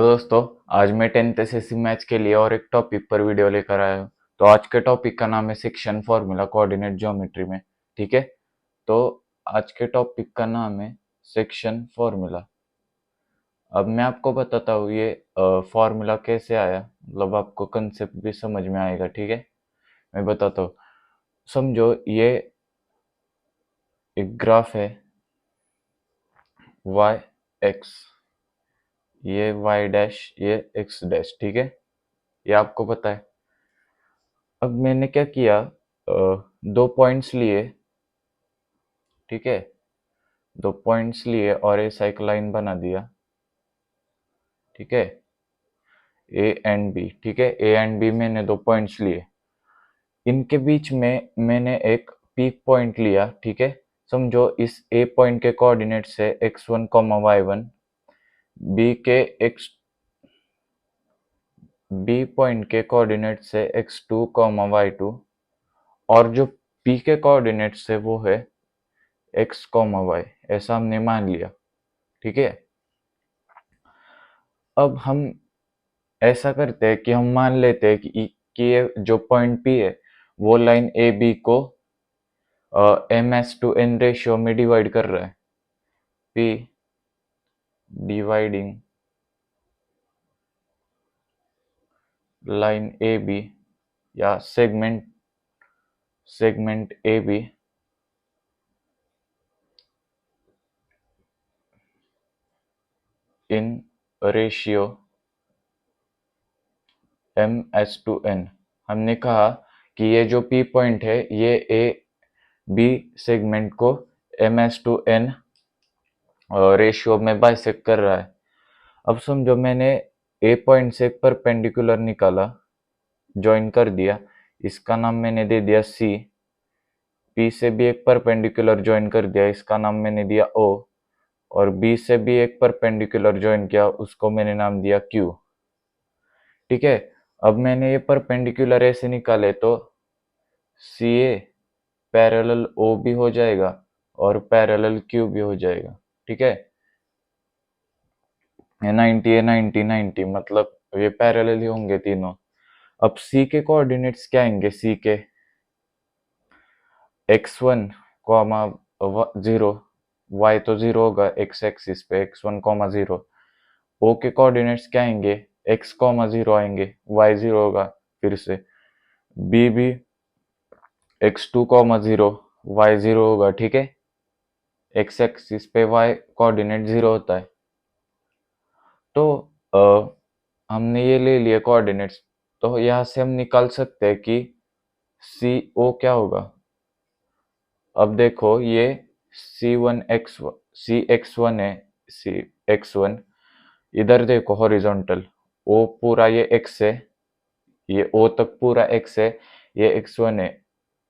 तो दोस्तों, आज मैं 10th एसएससी मैथ्स के लिए और एक टॉपिक पर वीडियो लेकर आया हूँ। तो आज के टॉपिक का नाम है सेक्शन फॉर्मूला कोऑर्डिनेट ज्योमेट्री में। ठीक है, तो आज के टॉपिक का नाम है सेक्शन फॉर्मूला। अब मैं आपको बताता हूँ ये फॉर्मूला कैसे आया, मतलब आपको कंसेप्ट भी समझ में आएगा। ठीक है, मैं बताता हूँ। समझो ये एक ग्राफ है y x, ये y डैश, ये x डैश। ठीक है, ये आपको पता है। अब मैंने क्या किया, दो पॉइंट्स लिए। ठीक है, दो पॉइंट्स लिए और ऐसा एक लाइन बना दिया। ठीक है, ए एंड बी। ठीक है, ए एंड बी मैंने दो पॉइंट्स लिए, इनके बीच में मैंने एक पीक पॉइंट लिया। ठीक है, समझो इस ए पॉइंट के कोऑर्डिनेट से x1 y1, बी के x बी पॉइंट के कोऑर्डिनेट से x2 y2, और जो पी के कोऑर्डिनेट से वो है x y, ऐसा हमने मान लिया। ठीक है, अब हम ऐसा करते हैं कि हम मान लेते हैं कि ये जो पॉइंट पी है वो लाइन ए बी को M is to N ratio में डिवाइड कर रहा है। P dividing line A B, या segment A B in ratio M is to N. हमने कहा कि ये जो पी पॉइंट है ये ए बी सेगमेंट को M is to N ratio में बाइसेक्ट कर रहा है। अब समझो मैंने ए पॉइंट से एक परपेंडिकुलर निकाला, ज्वाइन कर दिया, इसका नाम मैंने दे दिया सी। पी से भी एक परपेंडिकुलर ज्वाइन कर दिया, इसका नाम मैंने दिया ओ। और बी से भी एक परपेंडिकुलर ज्वाइन किया, उसको मैंने नाम दिया क्यू। ठीक है, अब मैंने ये परपेंडिकुलर ऐसे निकाले तो सी ए पैरेलल ओ भी हो जाएगा और पैरेलल क्यू भी हो जाएगा। ठीक है, ये 90 है, 90 90, मतलब ये पैरेलल ही होंगे तीनों। अब सी के कोऑर्डिनेट्स क्या आएंगे, सी के x1 कॉमा 0, y तो 0 होगा x एक्सिस पे, x1 कॉमा 0। o के कोऑर्डिनेट्स क्या आएंगे, x कॉमा 0 आएंगे, y 0 होगा फिर से। b भी x2 कॉमा 0, y 0 होगा। ठीक है, x एक्सिस पे y कोऑर्डिनेट 0 होता है। तो हमने ये ले लिए कोऑर्डिनेट्स, तो यहाँ से हम निकाल सकते हैं कि सी ओ क्या होगा। अब देखो ये सी एक्स वन है, सी एक्स वन, इधर देखो हॉरिजॉन्टल, ओ पूरा ये एक्स है, ये ओ तक पूरा एक्स है, ये एक्स वन है।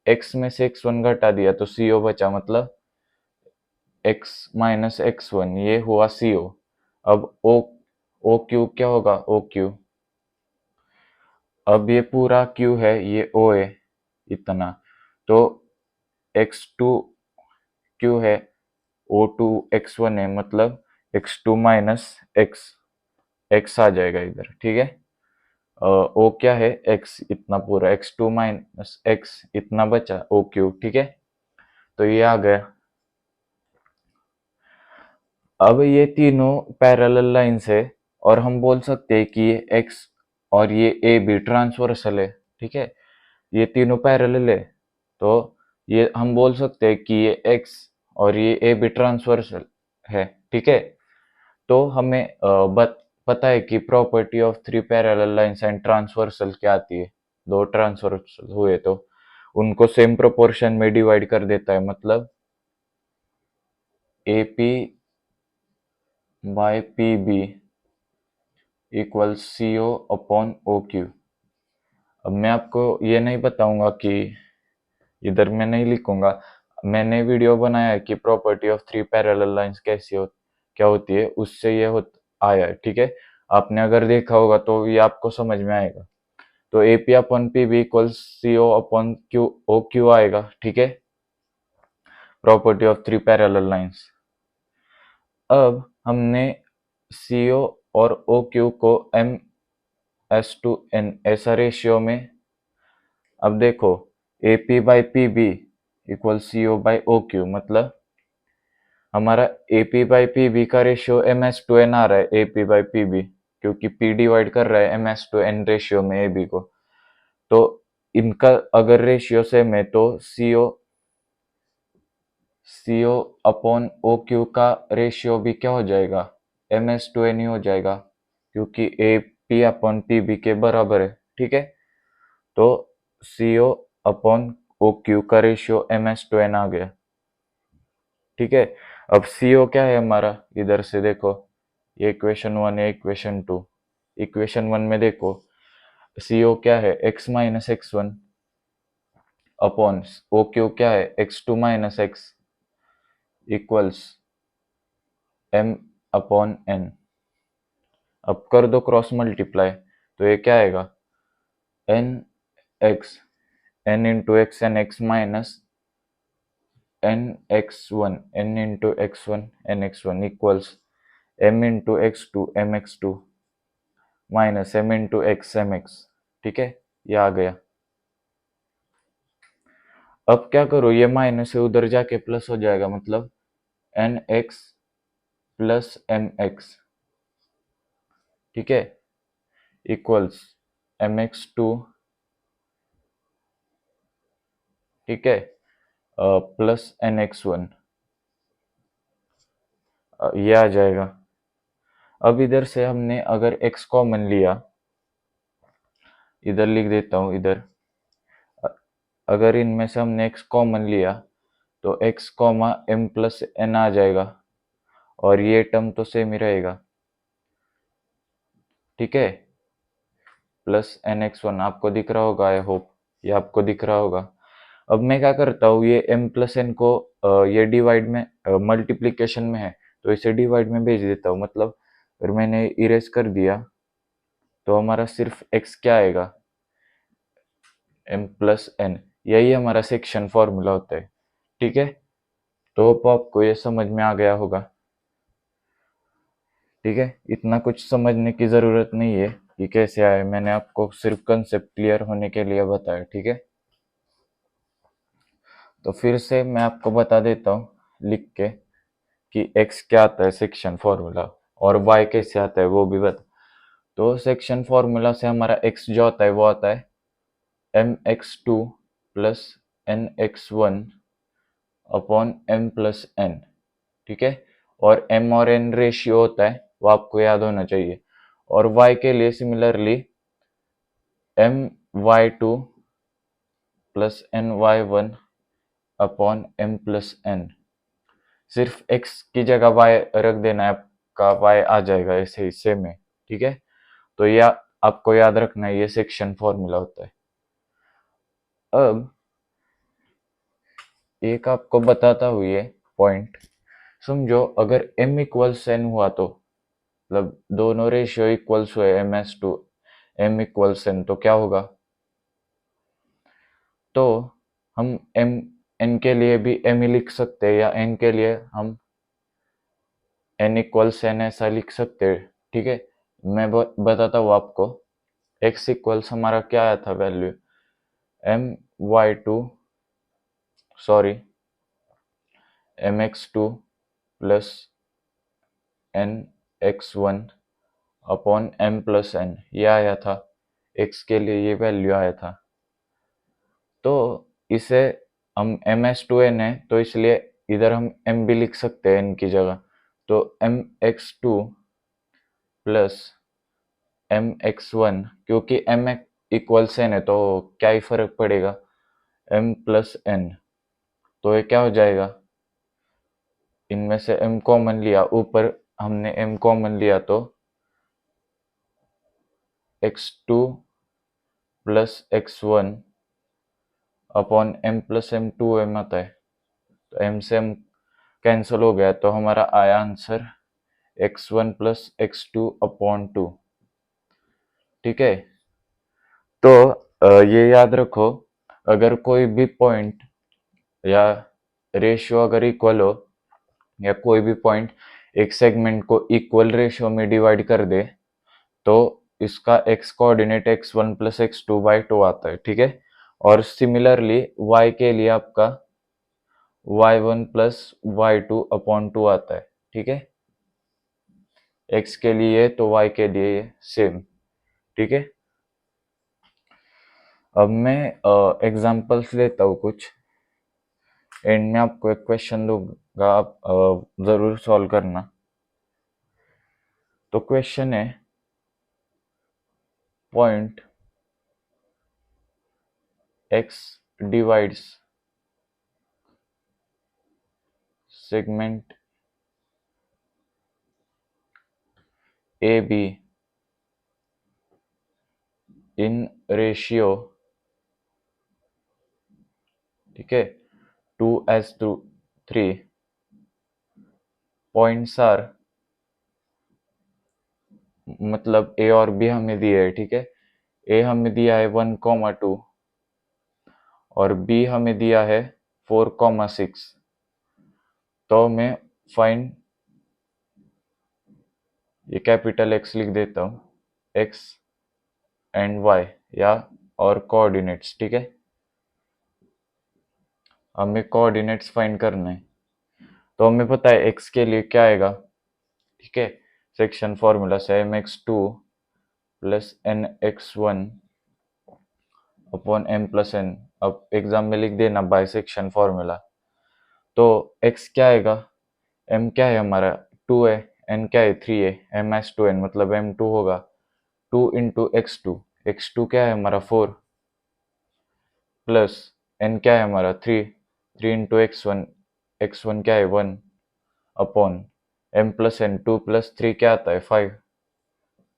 एक्स में से एक्स वन घटा दिया तो सी ओ बचा, मतलब एक्स माइनस एक्स वन, ये हुआ सी ओ। अब ओ क्यू क्या होगा, ओ क्यू। अब ये पूरा क्यू है, ये ओ है इतना, तो एक्स टू क्यू है, ओ टू एक्स वन है, मतलब X two minus X, X आ जाएगा इधर। ठीक है, ओ क्या है, एक्स इतना पूरा, एक्स टू माइनस एक्स इतना बचा, ओ क्यू। ठीक है, तो ये आ गया। अब ये तीनों पैरेलल लाइंस है, और हम बोल सकते हैं कि ये एक्स और ये ए भी ट्रांसवर्सल है। ठीक है, ये तीनों पैरेलल है, तो ये हम बोल सकते हैं कि ये एक्स और ये ए भी ट्रांसवर्सल है। ठीक है, तो हमें पता है कि property of three parallel lines and transversal क्या आती है। दो ट्रांसवर्सल हुए तो उनको सेम प्रोपोर्शन में डिवाइड कर देता है, मतलब A P by P B equal C O upon O Q. अब मैं आपको ये नहीं बताऊंगा कि, इधर मैं नहीं लिखूंगा, मैंने वीडियो बनाया है कि property of three parallel lines क्या होती है, उससे ये आया है। ठीक है, आपने अगर देखा होगा तो ये आपको समझ में आएगा। तो A P upon P B equal C O upon Q O Q आएगा। ठीक है, property of three parallel lines. अब हमने सी ओ और ओ क्यू को MS/N ऐसा रेशियो में। अब देखो AP/PB equal CO by O Q, मतलब हमारा AP/PB का रेशियो MS/N आ रहा है, AP/PB, क्योंकि P डिवाइड कर रहा है MS/N रेशियो में AB को। तो इनका अगर रेशियो सेम है तो CO अपॉन ओ क्यू का रेशियो भी क्या हो जाएगा, MS/N ही हो जाएगा, क्योंकि AP/PB के बराबर है। ठीक है, तो CO अपॉन ओ क्यू का रेशियो MS/N आ गया। ठीक है, अब CO क्या है हमारा, इधर से देखो, ये इक्वेशन 1 है, इक्वेशन 2। इक्वेशन 1 में देखो CO क्या है, x-x1 अपॉन ओ क्यू क्या है, x2-x इक्वल्स m/n। अब कर दो क्रॉस मल्टीप्लाई, तो ये क्या आएगा, n x n into x n x minus n into x1 n equals m into x2 mx2 minus m into x mx। ठीक है, ये आ गया। अब क्या करो, ये माइनस से उधर जाके प्लस हो जाएगा, मतलब nx प्लस mx। ठीक है, इक्वल्स mx2, ठीक है, प्लस nx1, ये आ जाएगा। अब इधर से हमने अगर x कॉमन लिया, इधर लिख देता हूँ, इधर अगर इनमें से हमने x कॉमन लिया तो x comma m plus n आ जाएगा, और ये टर्म तो सेम ही रहेगा। ठीक है, प्लस nx1 आपको दिख रहा होगा, आई होप ये आपको दिख रहा होगा। अब मैं क्या करता हूँ, ये m प्लस n को ये डिवाइड में मल्टीप्लीकेशन में है तो इसे डिवाइड में भेज देता हूँ, मतलब अगर मैंने इरेज कर दिया तो हमारा सिर्फ x क्या आएगा, m प्लस n। यही हमारा सेक्शन फॉर्मूला होता है। ठीक है, तो होप आपको ये समझ में आ गया होगा। ठीक है, इतना कुछ समझने की ज़रूरत नहीं है कि कैसे आए, मैंने आपको सिर्फ कंसेप्ट क्लियर होने के लिए बताया। ठीक है, तो फिर से मैं आपको बता देता हूँ लिख के कि x क्या आता है सेक्शन फॉर्मूला, और y कैसे आता है वो भी बता। तो सेक्शन फॉर्मूला से हमारा x जो आता है वो आता है mx2 plus nx1 upon m plus n। ठीक है, और m और n रेशियो होता है, वो आपको याद होना चाहिए। और y के लिए similarly my2 plus ny1 upon m plus n। सिर्फ x की जगह y रख देना है, आपका y आ जाएगा ऐसे हिस्से में। ठीक है, तो यह आपको याद रखना है, ये सेक्शन फॉर्मूला होता है। अब एक आपको बताता हूँ ये पॉइंट, समझो अगर m इक्वल्स n हुआ तो, मतलब दोनों रेशियो इक्वल्स हुए ms to m equals n, तो क्या होगा, तो हम m n के लिए भी m ही लिख सकते हैं, या n के लिए हम n इक्वल्स n ऐसा लिख सकते हैं। ठीक है, मैं बताता हूँ आपको। x इक्वल्स हमारा क्या आया था value, my2 sorry mx2 plus nx1 upon m plus n, ये आया था, x के लिए ये वैल्यू आया था। तो इसे हम ms2n है तो इसलिए इधर हम m भी लिख सकते हैं n की जगह, तो mx2 प्लस mx1, क्योंकि m इक्वल्स n है तो क्या ही फर्क पड़ेगा, m प्लस n। तो ये क्या हो जाएगा, इनमें से m कॉमन लिया, ऊपर हमने m कॉमन लिया तो x2 plus x1 upon m plus m 2m आता है, तो m से m कैंसिल हो गया, तो हमारा आया answer x1 plus x2 upon 2। ठीक है, तो ये याद रखो, अगर कोई भी पॉइंट या रेशियो अगर इक्वल हो, या कोई भी पॉइंट एक सेगमेंट को इक्वल रेशियो में डिवाइड कर दे तो इसका x coordinate x1 plus x2/2 आता है, ठीक है। और सिमिलरली y के लिए आपका y1 प्लस y2/2 आता है, ठीक है। x के लिए तो y के लिए सेम, ठीक है। अब मैं एग्जांपल्स लेता हूँ कुछ, एंड में आपको एक क्वेश्चन दूंगा, आप जरूर सॉल्व करना। तो क्वेश्चन है point x divides segment AB in ratio, ठीक है, 2:3। पॉइंट्स आर, मतलब ए और बी हमें दिए है, ठीक है। ए हमें दिया है 1,2 और बी हमें दिया है 4,6। तो मैं फाइंड, ये कैपिटल एक्स लिख देता हूँ, एक्स एंड वाई या और कोऑर्डिनेट्स, ठीक है। हमें कोऑर्डिनेट्स फाइंड करना है। तो हमें पता है एक्स के लिए क्या आएगा, ठीक है। सेक्शन फॉर्मूला से mx2 plus nx1 upon m plus n। अब एग्जाम में लिख देना बाय सेक्शन फॉर्मूला। तो x क्या आएगा, m क्या है हमारा 2 है, n क्या है 3 है, ms2n मतलब m2 होगा 2 इंटू x2। x2 क्या है हमारा 4 प्लस n क्या है हमारा 3, 3 इंटू x1, x1 क्या है 1 upon m plus n, 2 plus 3 क्या आता है 5,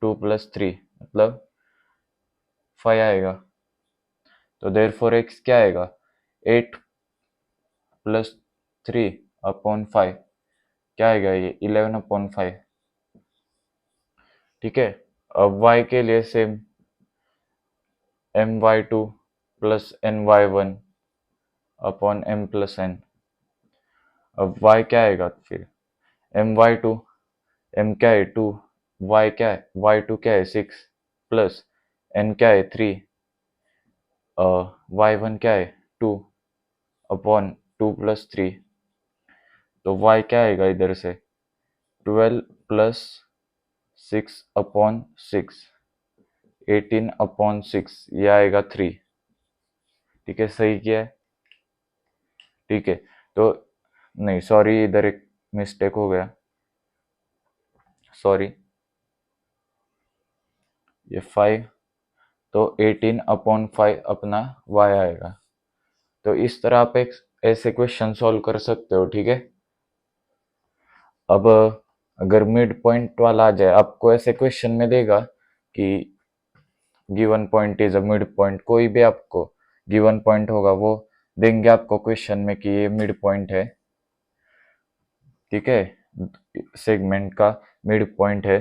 2 प्लस 3 मतलब 5 आएगा। तो देयरफॉर x क्या आएगा 8 प्लस 3 अपॉन 5, क्या आएगा ये 11 अपॉन 5, ठीक है। अब y के लिए same my2 plus ny1 upon m plus n। अब y क्या आएगा फिर my2, m क्या है 2, y क्या है y2 क्या है 6 प्लस n क्या है 3, y1 क्या है 2 अपॉन 2 प्लस 3। तो y क्या आएगा इधर से 12 प्लस 6 अपॉन 6, 18 अपॉन 6, ये आएगा 3, ठीक है। सही किया है, ठीक है। तो नहीं सॉरी, इधर एक मिस्टेक हो गया, सॉरी, ये 5, तो 18 अपॉन 5 अपना y आएगा। तो इस तरह आप एक ऐसे क्वेश्चन सॉल्व कर सकते हो, ठीक है। अब अगर मिड पॉइंट वाला आ जाए, आपको ऐसे क्वेश्चन में देगा कि given point is a mid point, कोई भी आपको गिवन पॉइंट होगा वो देंगे आपको क्वेश्चन में कि ये मिड पॉइंट है, ठीक है, सेगमेंट का मिड पॉइंट है।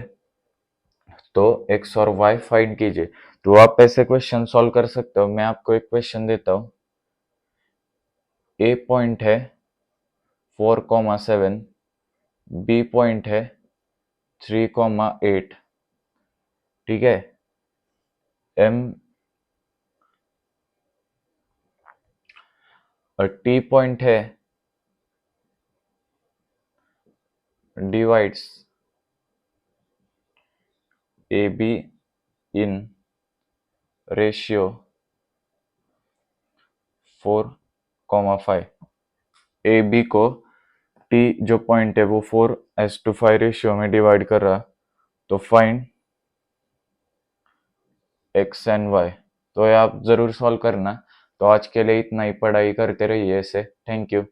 तो x और y फाइंड कीजिए। तो आप ऐसे क्वेश्चन सॉल्व कर सकते हो। मैं आपको एक क्वेश्चन देता हूँ। ए पॉइंट है 4,7, बी पॉइंट है 3,8, ठीक है। एम और टी पॉइंट है divides A B in ratio 4,5। A B को टी जो पॉइंट है वो 4:5 रेशियो में डिवाइड कर रहा। तो फाइंड एक्स एंड वाई। तो ये आप जरूर सॉल्व करना। तो आज के लिए इतना ही, पढ़ाई करते रहिए ऐसे। Thank you.